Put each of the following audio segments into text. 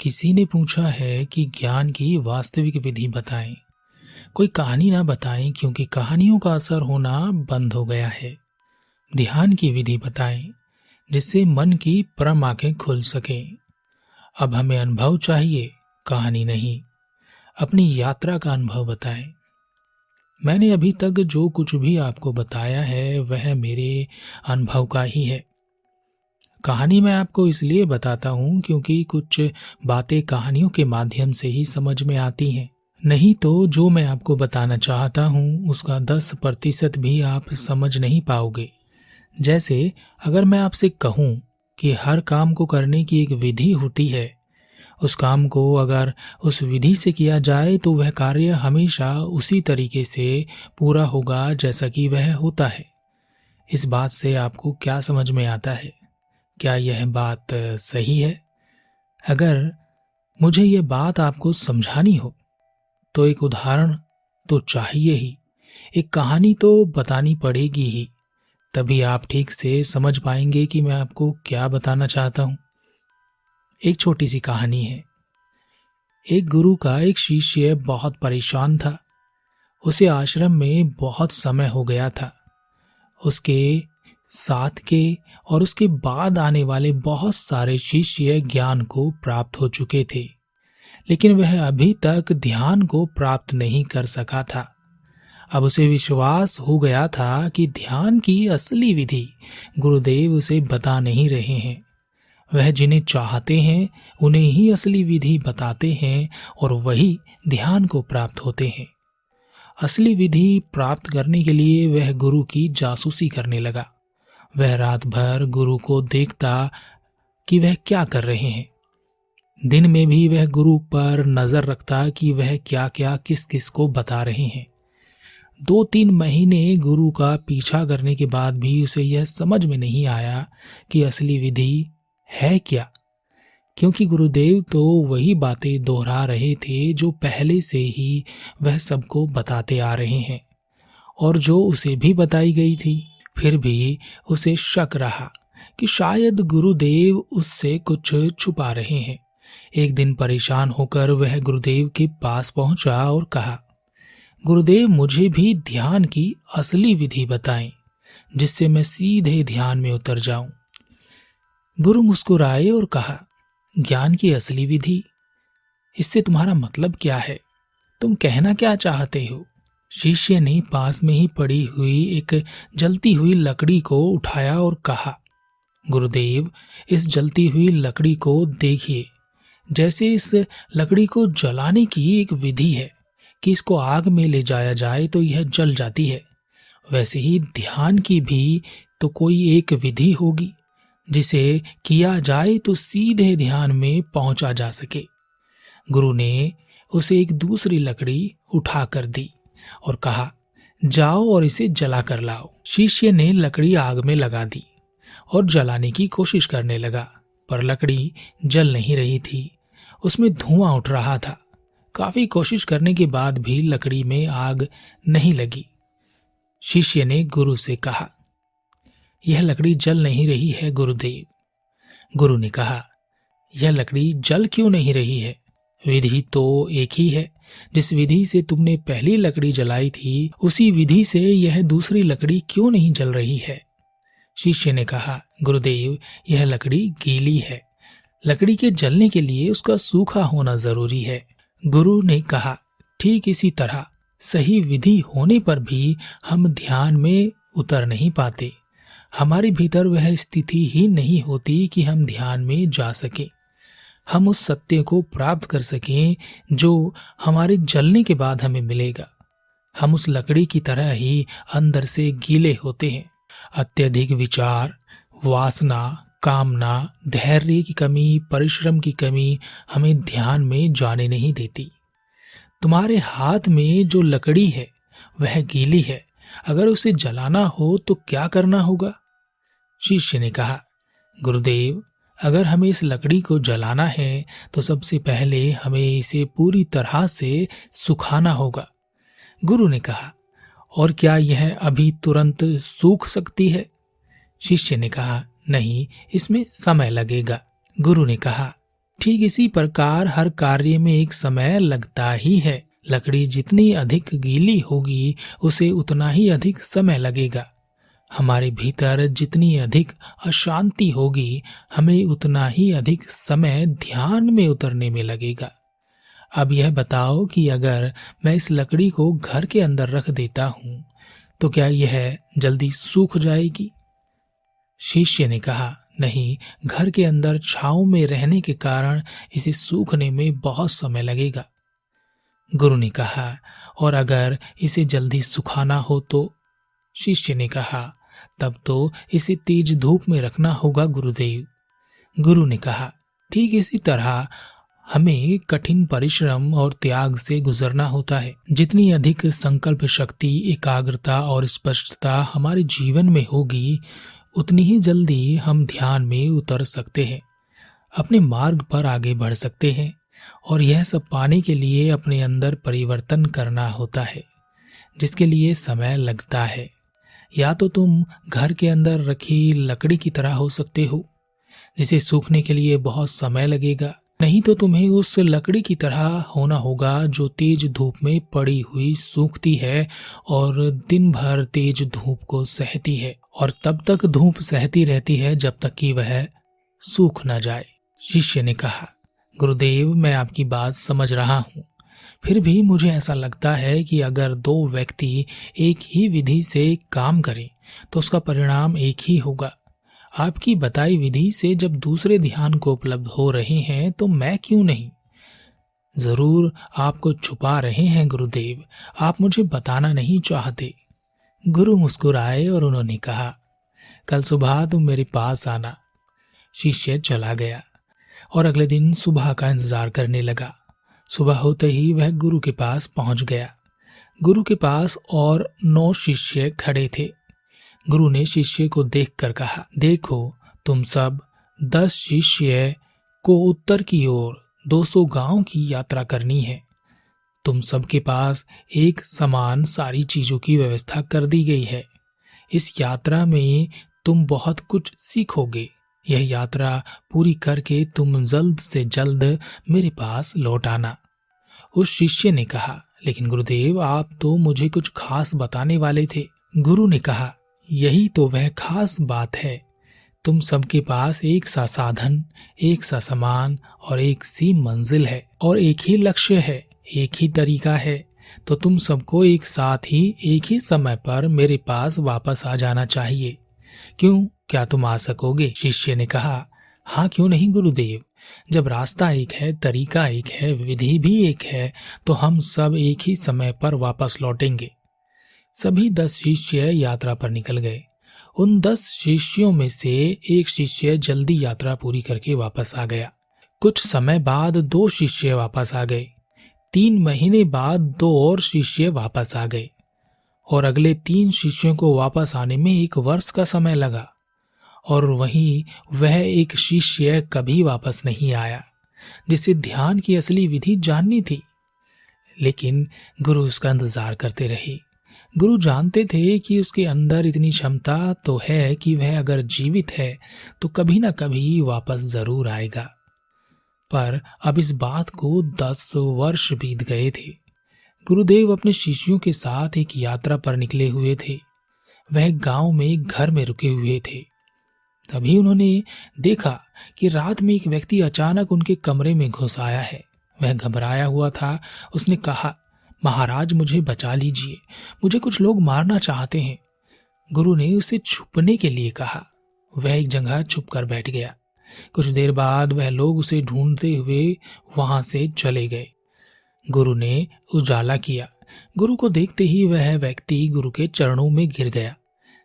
किसी ने पूछा है कि ज्ञान की वास्तविक विधि बताएं। कोई कहानी ना बताएं क्योंकि कहानियों का असर होना बंद हो गया है। ध्यान की विधि बताएं जिससे मन की परम आंखें खुल सकें। अब हमें अनुभव चाहिए, कहानी नहीं। अपनी यात्रा का अनुभव बताएं। मैंने अभी तक जो कुछ भी आपको बताया है वह मेरे अनुभव का ही है। कहानी मैं आपको इसलिए बताता हूँ क्योंकि कुछ बातें कहानियों के माध्यम से ही समझ में आती हैं। नहीं तो जो मैं आपको बताना चाहता हूँ उसका 10% भी आप समझ नहीं पाओगे। जैसे अगर मैं आपसे कहूँ कि हर काम को करने की एक विधि होती है, उस काम को अगर उस विधि से किया जाए तो वह कार्य हमेशा उसी तरीके से पूरा होगा जैसा कि वह होता है। इस बात से आपको क्या समझ में आता है? क्या यह बात सही है? अगर मुझे यह बात आपको समझानी हो तो एक उदाहरण तो चाहिए ही, एक कहानी तो बतानी पड़ेगी ही, तभी आप ठीक से समझ पाएंगे कि मैं आपको क्या बताना चाहता हूं। एक छोटी सी कहानी है। एक गुरु का एक शिष्य बहुत परेशान था। उसे आश्रम में बहुत समय हो गया था। उसके साथ के और उसके बाद आने वाले बहुत सारे शिष्य ज्ञान को प्राप्त हो चुके थे, लेकिन वह अभी तक ध्यान को प्राप्त नहीं कर सका था। अब उसे विश्वास हो गया था कि ध्यान की असली विधि गुरुदेव उसे बता नहीं रहे हैं। वह जिन्हें चाहते हैं उन्हें ही असली विधि बताते हैं और वही ध्यान को प्राप्त होते हैं। असली विधि प्राप्त करने के लिए वह गुरु की जासूसी करने लगा। वह रात भर गुरु को देखता कि वह क्या कर रहे हैं। दिन में भी वह गुरु पर नजर रखता कि वह क्या क्या किस किस को बता रहे हैं। 2-3 महीने गुरु का पीछा करने के बाद भी उसे यह समझ में नहीं आया कि असली विधि है क्या, क्योंकि गुरुदेव तो वही बातें दोहरा रहे थे जो पहले से ही वह सबको बताते आ रहे हैं और जो उसे भी बताई गई थी। फिर भी उसे शक रहा कि शायद गुरुदेव उससे कुछ छुपा रहे हैं। एक दिन परेशान होकर वह गुरुदेव के पास पहुंचा और कहा, गुरुदेव मुझे भी ध्यान की असली विधि बताएं जिससे मैं सीधे ध्यान में उतर जाऊं। गुरु मुस्कुराए और कहा, ज्ञान की असली विधि? इससे तुम्हारा मतलब क्या है? तुम कहना क्या चाहते हो? शिष्य ने पास में ही पड़ी हुई एक जलती हुई लकड़ी को उठाया और कहा, गुरुदेव इस जलती हुई लकड़ी को देखिए। जैसे इस लकड़ी को जलाने की एक विधि है कि इसको आग में ले जाया जाए तो यह जल जाती है, वैसे ही ध्यान की भी तो कोई एक विधि होगी जिसे किया जाए तो सीधे ध्यान में पहुंचा जा सके। गुरु ने उसे एक दूसरी लकड़ी उठा कर दी और कहा, जाओ और इसे जला कर लाओ। शिष्य ने लकड़ी आग में लगा दी और जलाने की कोशिश करने लगा, पर लकड़ी जल नहीं रही थी। उसमें धुआं उठ रहा था। काफी कोशिश करने के बाद भी लकड़ी में आग नहीं लगी। शिष्य ने गुरु से कहा, यह लकड़ी जल नहीं रही है गुरुदेव। गुरु ने कहा, यह लकड़ी जल क्यों नहीं रही है? विधि तो एक ही है। जिस विधि से तुमने पहली लकड़ी जलाई थी उसी विधि से यह दूसरी लकड़ी क्यों नहीं जल रही है? शिष्य ने कहा, गुरुदेव यह लकड़ी गीली है। लकड़ी के जलने के लिए उसका सूखा होना जरूरी है। गुरु ने कहा, ठीक इसी तरह सही विधि होने पर भी हम ध्यान में उतर नहीं पाते। हमारे भीतर वह स्थिति ही नहीं होती कि हम ध्यान में जा सके, हम उस सत्य को प्राप्त कर सकें जो हमारे जलने के बाद हमें मिलेगा। हम उस लकड़ी की तरह ही अंदर से गीले होते हैं। अत्यधिक विचार, वासना, कामना, धैर्य की कमी, परिश्रम की कमी हमें ध्यान में जाने नहीं देती। तुम्हारे हाथ में जो लकड़ी है वह गीली है। अगर उसे जलाना हो तो क्या करना होगा? शिष्य ने कहा, गुरुदेव अगर हमें इस लकड़ी को जलाना है तो सबसे पहले हमें इसे पूरी तरह से सुखाना होगा। गुरु ने कहा, और क्या यह अभी तुरंत सूख सकती है? शिष्य ने कहा, नहीं, इसमें समय लगेगा। गुरु ने कहा, ठीक इसी प्रकार हर कार्य में एक समय लगता ही है। लकड़ी जितनी अधिक गीली होगी उसे उतना ही अधिक समय लगेगा। हमारे भीतर जितनी अधिक अशांति होगी हमें उतना ही अधिक समय ध्यान में उतरने में लगेगा। अब यह बताओ कि अगर मैं इस लकड़ी को घर के अंदर रख देता हूं तो क्या यह जल्दी सूख जाएगी? शिष्य ने कहा, नहीं, घर के अंदर छांव में रहने के कारण इसे सूखने में बहुत समय लगेगा। गुरु ने कहा, और अगर इसे जल्दी सुखाना हो तो? शिष्य ने कहा, तब तो इसे तेज धूप में रखना होगा गुरुदेव। गुरु ने कहा, ठीक इसी तरह हमें कठिन परिश्रम और त्याग से गुजरना होता है। जितनी अधिक संकल्प शक्ति, एकाग्रता और स्पष्टता हमारे जीवन में होगी उतनी ही जल्दी हम ध्यान में उतर सकते हैं, अपने मार्ग पर आगे बढ़ सकते हैं। और यह सब पाने के लिए अपने अंदर परिवर्तन करना होता है, जिसके लिए समय लगता है। या तो तुम घर के अंदर रखी लकड़ी की तरह हो सकते हो, जिसे सूखने के लिए बहुत समय लगेगा, नहीं तो तुम्हें उस लकड़ी की तरह होना होगा जो तेज धूप में पड़ी हुई सूखती है और दिन भर तेज धूप को सहती है, और तब तक धूप सहती रहती है जब तक कि वह सूख न जाए। शिष्य ने कहा, गुरुदेव, मैं आपकी बात समझ रहा हूँ, फिर भी मुझे ऐसा लगता है कि अगर दो व्यक्ति एक ही विधि से काम करें तो उसका परिणाम एक ही होगा। आपकी बताई विधि से जब दूसरे ध्यान को उपलब्ध हो रहे हैं तो मैं क्यों नहीं? जरूर आपको छुपा रहे हैं गुरुदेव, आप मुझे बताना नहीं चाहते। गुरु मुस्कुराए और उन्होंने कहा, कल सुबह तुम मेरे पास आना। शिष्य चला गया और अगले दिन सुबह का इंतजार करने लगा। सुबह होते ही वह गुरु के पास पहुंच गया। गुरु के पास और 9 शिष्य खड़े थे। गुरु ने शिष्य को देखकर कहा, देखो, तुम सब 10 शिष्य को उत्तर की ओर 200 गांव की यात्रा करनी है। तुम सबके पास एक समान सारी चीजों की व्यवस्था कर दी गई है। इस यात्रा में तुम बहुत कुछ सीखोगे। यह यात्रा पूरी करके तुम जल्द से जल्द मेरे पास लौट आना। उस शिष्य ने कहा, लेकिन गुरुदेव, आप तो मुझे कुछ खास बताने वाले थे। गुरु ने कहा, यही तो वह खास बात है। तुम सबके पास एक सा साधन, एक सा सामान और एक सी मंजिल है, और एक ही लक्ष्य है, एक ही तरीका है। तो तुम सबको एक साथ ही एक ही समय पर मेरे पास वापस आ जाना चाहिए। क्यों, क्या तुम आ सकोगे? शिष्य ने कहा, हाँ, क्यों नहीं गुरुदेव। जब रास्ता एक है, तरीका एक है, विधि भी एक है, तो हम सब एक ही समय पर वापस लौटेंगे। सभी 10 शिष्य यात्रा पर निकल गए। उन 10 शिष्यों में से एक शिष्य जल्दी यात्रा पूरी करके वापस आ गया। कुछ समय बाद 2 शिष्य वापस आ गए। 3 महीने बाद 2 और शिष्य वापस आ गए, और अगले 3 शिष्यों को वापस आने में 1 वर्ष का समय लगा। और वहीं वह एक शिष्य कभी वापस नहीं आया, जिसे ध्यान की असली विधि जाननी थी। लेकिन गुरु उसका इंतजार करते रहे। गुरु जानते थे कि उसके अंदर इतनी क्षमता तो है कि वह अगर जीवित है तो कभी ना कभी वापस जरूर आएगा। पर अब इस बात को 10 वर्ष बीत गए थे। गुरुदेव अपने शिष्यों के साथ एक यात्रा पर निकले हुए थे। वह गांव में एक घर में रुके हुए थे। तभी उन्होंने देखा कि रात में एक व्यक्ति अचानक उनके कमरे में घुस आया है। वह घबराया हुआ था। उसने कहा, महाराज, मुझे बचा लीजिए, मुझे कुछ लोग मारना चाहते हैं। गुरु ने उसे छुपने के लिए कहा। वह एक जगह छुप कर बैठ गया। कुछ देर बाद वह लोग उसे ढूंढते हुए वहां से चले गए। गुरु ने उजाला किया। गुरु को देखते ही वह व्यक्ति गुरु के चरणों में गिर गया।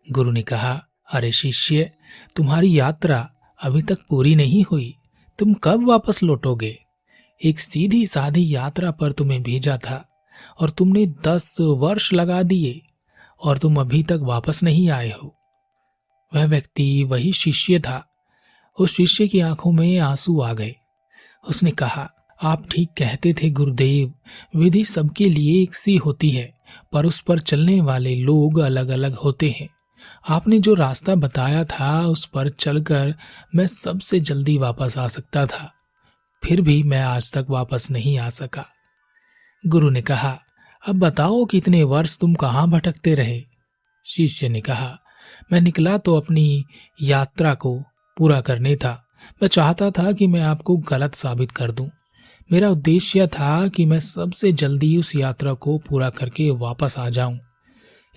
गुरु ने कहा, अरे शिष्य, तुम्हारी यात्रा अभी तक पूरी नहीं हुई। तुम कब वापस लौटोगे? एक सीधी साधी यात्रा पर तुम्हें भेजा था और तुमने 10 वर्ष लगा दिए और तुम अभी तक वापस नहीं आए हो। वह व्यक्ति वही शिष्य था। उस शिष्य की आंखों में आंसू आ गए। उसने कहा, आप ठीक कहते थे गुरुदेव, विधि सबके लिए एक सी होती है, पर उस पर चलने वाले लोग अलग अलग होते हैं। आपने जो रास्ता बताया था उस पर चलकर मैं सबसे जल्दी वापस आ सकता था, फिर भी मैं आज तक वापस नहीं आ सका। गुरु ने कहा, अब बताओ कितने वर्ष तुम कहाँ भटकते रहे। शिष्य ने कहा, मैं निकला तो अपनी यात्रा को पूरा करने था। मैं चाहता था कि मैं आपको गलत साबित कर दूं। मेरा उद्देश्य था कि मैं सबसे जल्दी उस यात्रा को पूरा करके वापस आ जाऊं।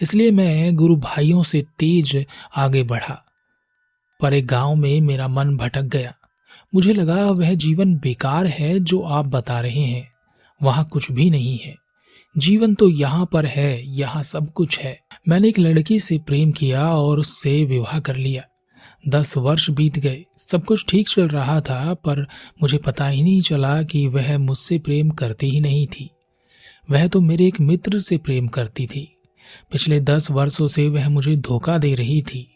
इसलिए मैं गुरु भाइयों से तेज आगे बढ़ा। पर एक गांव में मेरा मन भटक गया। मुझे लगा वह जीवन बेकार है जो आप बता रहे हैं। वहां कुछ भी नहीं है। जीवन तो यहाँ पर है, यहाँ सब कुछ है। मैंने एक लड़की से प्रेम किया और उससे विवाह कर लिया। 10 वर्ष बीत गए। सब कुछ ठीक चल रहा था, पर मुझे पता ही नहीं चला कि वह मुझसे प्रेम करती ही नहीं थी। वह तो मेरे एक मित्र से प्रेम करती थी। पिछले 10 वर्षों से वह मुझे धोखा दे रही थी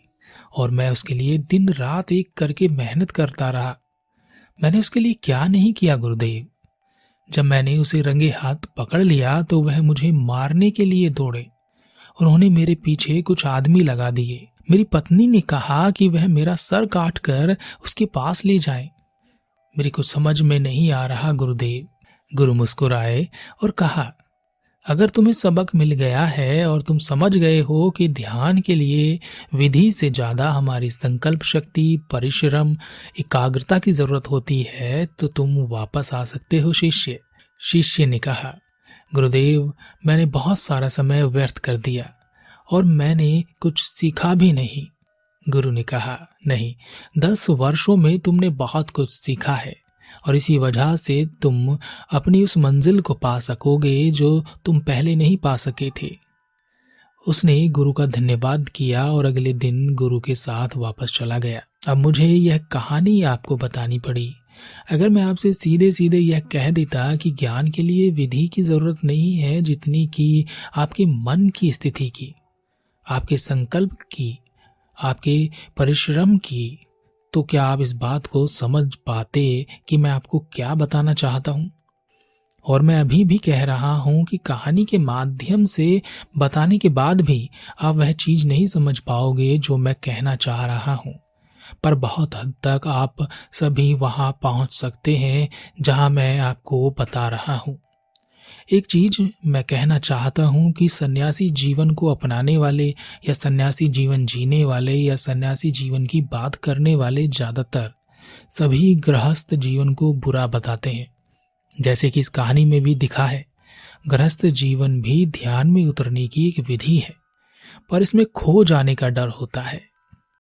और मैं उसके लिए दिन रात एक करके मेहनत करता रहा। मैंने उसके लिए क्या नहीं किया गुरुदेव। जब मैंने उसे रंगे हाथ पकड़ लिया तो वह मुझे मारने के लिए दौड़े। उन्होंने मेरे पीछे कुछ आदमी लगा दिए। मेरी पत्नी ने कहा कि वह मेरा सर काट कर उसके पास ले जाए। मेरी कुछ समझ में नहीं आ रहा गुरुदेव। गुरु मुस्कुराए और कहा, अगर तुम्हें सबक मिल गया है और तुम समझ गए हो कि ध्यान के लिए विधि से ज्यादा हमारी संकल्प शक्ति, परिश्रम, एकाग्रता की जरूरत होती है, तो तुम वापस आ सकते हो शिष्य। शिष्य ने कहा, गुरुदेव, मैंने बहुत सारा समय व्यर्थ कर दिया और मैंने कुछ सीखा भी नहीं। गुरु ने कहा, नहीं, 10 वर्षों में तुमने बहुत कुछ सीखा है और इसी वजह से तुम अपनी उस मंजिल को पा सकोगे जो तुम पहले नहीं पा सके थे। उसने गुरु का धन्यवाद किया और अगले दिन गुरु के साथ वापस चला गया। अब मुझे यह कहानी आपको बतानी पड़ी। अगर मैं आपसे सीधे सीधे यह कह देता कि ज्ञान के लिए विधि की जरूरत नहीं है जितनी कि आपके मन की स्थिति की, आपके संकल्प की, आपके परिश्रम की, तो क्या आप इस बात को समझ पाते कि मैं आपको क्या बताना चाहता हूं? और मैं अभी भी कह रहा हूं कि कहानी के माध्यम से बताने के बाद भी आप वह चीज नहीं समझ पाओगे जो मैं कहना चाह रहा हूं। पर बहुत हद तक आप सभी वहां पहुंच सकते हैं जहां मैं आपको बता रहा हूं। एक चीज मैं कहना चाहता हूं कि सन्यासी जीवन को अपनाने वाले या सन्यासी जीवन जीने वाले या सन्यासी जीवन की बात करने वाले ज्यादातर सभी गृहस्थ जीवन को बुरा बताते हैं। जैसे कि इस कहानी में भी दिखा है, गृहस्थ जीवन भी ध्यान में उतरने की एक विधि है, पर इसमें खो जाने का डर होता है।